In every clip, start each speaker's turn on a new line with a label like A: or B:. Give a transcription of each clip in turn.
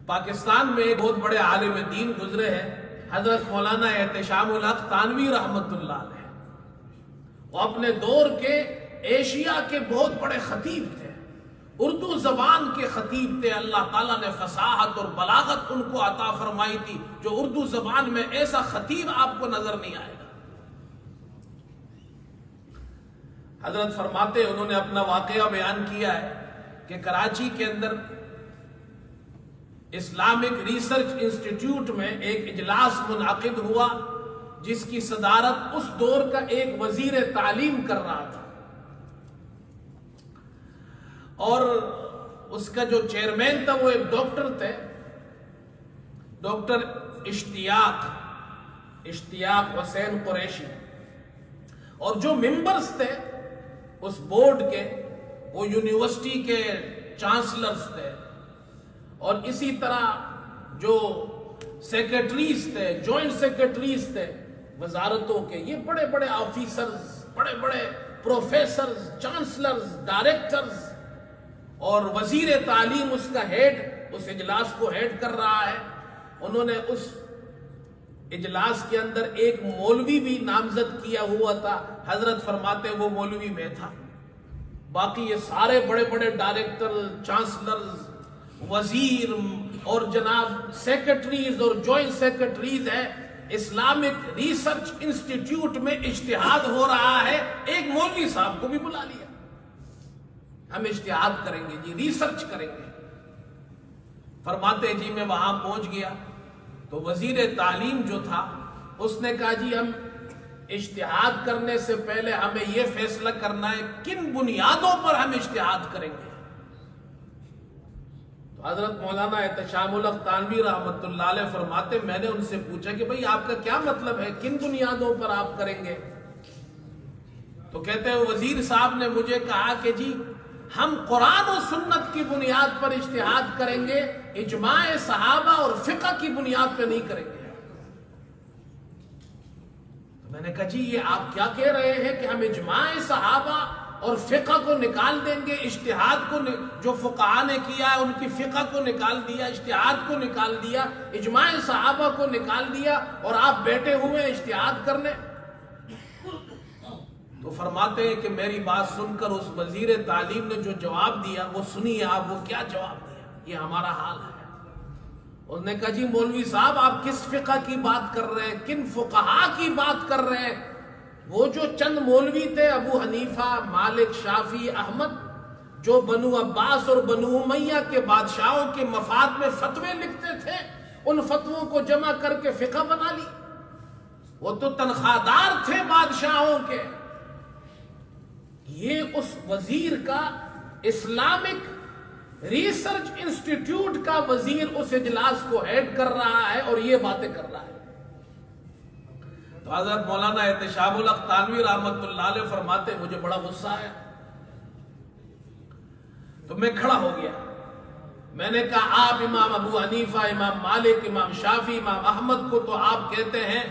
A: پاکستان میں ایک بہت بڑے عالم دین گزرے ہیں، حضرت مولانا احتشام الحق تھانوی رحمت اللہ علیہ۔ وہ اپنے دور کے ایشیا کے بہت بڑے خطیب تھے، اردو زبان کے خطیب تھے۔ اللہ تعالیٰ نے فصاحت اور بلاغت ان کو عطا فرمائی تھی جو اردو زبان میں ایسا خطیب آپ کو نظر نہیں آئے گا۔ حضرت فرماتے انہوں نے اپنا واقعہ بیان کیا ہے کہ کراچی کے اندر اسلامک ریسرچ انسٹیٹیوٹ میں ایک اجلاس منعقد ہوا جس کی صدارت اس دور کا ایک وزیر تعلیم کر رہا تھا، اور اس کا جو چیئرمین تھا وہ ایک ڈاکٹر تھے، ڈاکٹر اشتیاق حسین قریشی، اور جو ممبرز تھے اس بورڈ کے وہ یونیورسٹی کے چانسلرز تھے، اور اسی طرح جو سیکرٹریز تھے، جوائنٹ سیکرٹریز تھے وزارتوں کے، یہ بڑے بڑے آفیسرز، بڑے بڑے پروفیسرز، چانسلرز، ڈائریکٹرز، اور وزیر تعلیم اس کا ہیڈ اس اجلاس کو ہیڈ کر رہا ہے۔ انہوں نے اس اجلاس کے اندر ایک مولوی بھی نامزد کیا ہوا تھا، حضرت فرماتے وہ مولوی میں تھا، باقی یہ سارے بڑے بڑے ڈائریکٹر، چانسلرز، وزیر اور جناب سیکرٹریز اور جوائنٹ سیکرٹریز ہیں۔ اسلامک ریسرچ انسٹیٹیوٹ میں اجتہاد ہو رہا ہے، ایک مولوی صاحب کو بھی بلا لیا، ہم اجتہاد کریں گے جی، ریسرچ کریں گے۔ فرماتے جی میں وہاں پہنچ گیا تو وزیر تعلیم جو تھا اس نے کہا جی ہم اجتہاد کرنے سے پہلے ہمیں یہ فیصلہ کرنا ہے کن بنیادوں پر ہم اجتہاد کریں گے۔ تو حضرت مولانا احتشام الحق تھانوی رحمت اللہ علیہ فرماتے میں نے ان سے پوچھا کہ بھئی آپ کا کیا مطلب ہے، کن بنیادوں پر آپ کریں گے؟ تو کہتے ہیں وزیر صاحب نے مجھے کہا کہ جی ہم قرآن و سنت کی بنیاد پر اجتہاد کریں گے، اجماع صحابہ اور فقہ کی بنیاد پہ نہیں کریں گے۔ تو میں نے کہا جی یہ آپ کیا کہہ رہے ہیں کہ ہم اجماع صحابہ اور فقہ کو نکال دیں گے، اجتہاد کو جو فقہاء نے کیا ہے ان کی فقہ کو نکال دیا، اجتہاد کو نکال دیا، اجماع صحابہ کو نکال دیا، اور آپ بیٹھے ہوئے اجتہاد کرنے؟ تو فرماتے ہیں کہ میری بات سن کر اس وزیر تعلیم نے جو جواب دیا وہ سنیے آپ، وہ کیا جواب دیا، یہ ہمارا حال ہے۔ اس نے کہا جی مولوی صاحب آپ کس فقہ کی بات کر رہے ہیں، کن فقہاء کی بات کر رہے ہیں؟ وہ جو چند مولوی تھے ابو حنیفہ، مالک، شافعی، احمد، جو بنو عباس اور بنو امیہ کے بادشاہوں کے مفاد میں فتوے لکھتے تھے، ان فتووں کو جمع کر کے فقہ بنا لی۔ وہ تو تنخواہ دار تھے بادشاہوں کے۔ یہ اس وزیر کا، اسلامک ریسرچ انسٹیٹیوٹ کا وزیر اس اجلاس کو ہیڈ کر رہا ہے اور یہ باتیں کر رہا ہے۔ تو حضرت مولانا احتشام الحق تھانوی رحمت اللہ علیہ فرماتے مجھے بڑا غصہ آیا، تو میں کھڑا ہو گیا، میں نے کہا آپ امام ابو حنیفہ، امام مالک، امام شافعی، امام احمد کو تو آپ کہتے ہیں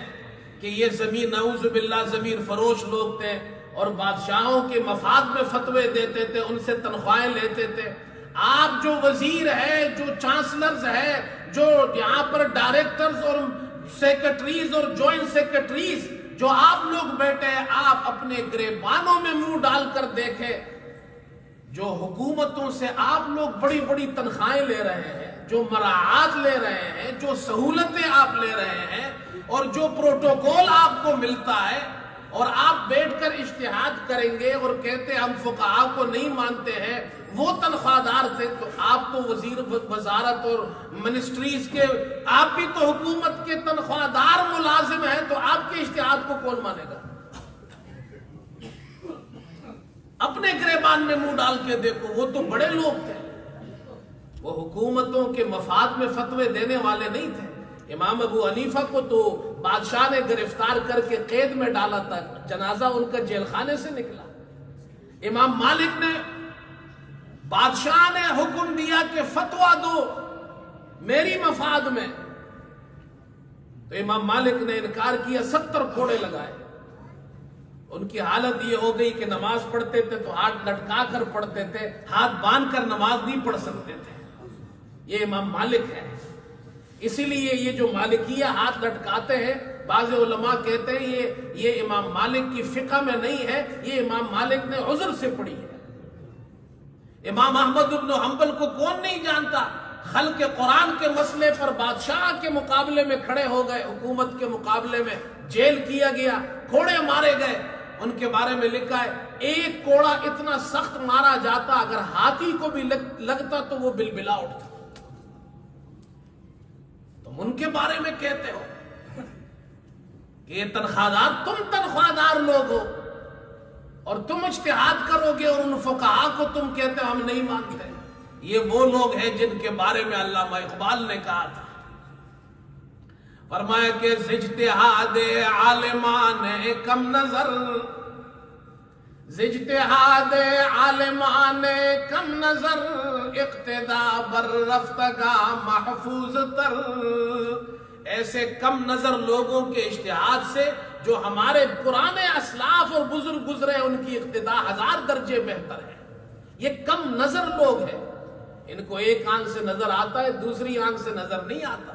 A: کہ یہ ضمیر، نعوذ باللہ، ضمیر فروش لوگ تھے اور بادشاہوں کے مفاد میں فتوے دیتے تھے، ان سے تنخواہیں لیتے تھے۔ آپ جو وزیر ہے، جو چانسلرز ہے، جو یہاں پر ڈائریکٹرز اور سیکرٹریز اور جوائنٹ سیکرٹریز جو آپ لوگ بیٹھے ہیں، آپ اپنے گریبانوں میں منہ ڈال کر دیکھیں، جو حکومتوں سے آپ لوگ بڑی بڑی تنخواہیں لے رہے ہیں، جو مراعات لے رہے ہیں، جو سہولتیں آپ لے رہے ہیں، اور جو پروٹوکول آپ کو ملتا ہے، اور آپ بیٹھ کر اجتہاد کریں گے اور کہتے ہم فقہاء کو نہیں مانتے ہیں، وہ تنخواہ دار تھے، تو آپ تو وزیر وزارت اور منسٹریز کے، آپ بھی تو حکومت کے تنخواہ دار ملازم ہیں، تو آپ کے اجتہاد کو کون مانے گا؟ اپنے گریبان میں منہ ڈال کے دیکھو، وہ تو بڑے لوگ تھے، وہ حکومتوں کے مفاد میں فتوے دینے والے نہیں تھے۔ امام ابو حنیفہ کو تو بادشاہ نے گرفتار کر کے قید میں ڈالا تھا، جنازہ ان کا جیل خانے سے نکلا۔ امام مالک نے، بادشاہ نے حکم دیا کہ فتویٰ دو میری مفاد میں، تو امام مالک نے انکار کیا، 70 کوڑے لگائے۔ ان کی حالت یہ ہو گئی کہ نماز پڑھتے تھے تو ہاتھ لٹکا کر پڑھتے تھے، ہاتھ باندھ کر نماز نہیں پڑھ سکتے تھے۔ یہ امام مالک ہے. اسی لیے یہ جو مالکیہ ہاتھ لٹکاتے ہیں، بعض علماء کہتے ہیں یہ امام مالک کی فقہ میں نہیں ہے، یہ امام مالک نے عذر سے پڑھی ہے. امام احمد بن حنبل کو کون نہیں جانتا؟ خلق قرآن کے مسئلے پر بادشاہ کے مقابلے میں کھڑے ہو گئے، حکومت کے مقابلے میں جیل کیا گیا، کوڑے مارے گئے. ان کے بارے میں لکھا ہے ایک کوڑا اتنا سخت مارا جاتا اگر ہاتھی کو بھی لگتا تو وہ بلبلا اٹھتا. تم ان کے بارے میں کہتے ہو کہ یہ تم تنخواہ دار لوگ ہو اور تم اجتہاد کرو گے، اور ان فقہاء کو تم کہتے ہو ہم نہیں مانتے. یہ وہ لوگ ہیں جن کے بارے میں علامہ اقبال نے کہا تھا، فرمایا کہ اجتہاد عالمان کم نظر، اجتہاد عالمان کم نظر، اقتدا بر رفتگا محفوظ تر. ایسے کم نظر لوگوں کے اجتہاد سے جو ہمارے پرانے اسلاف اور بزرگ گزرے ان کی اقتدا 1000 درجے بہتر ہے. یہ کم نظر لوگ ہیں، ان کو ایک آنکھ سے نظر آتا ہے، دوسری آنکھ سے نظر نہیں آتا.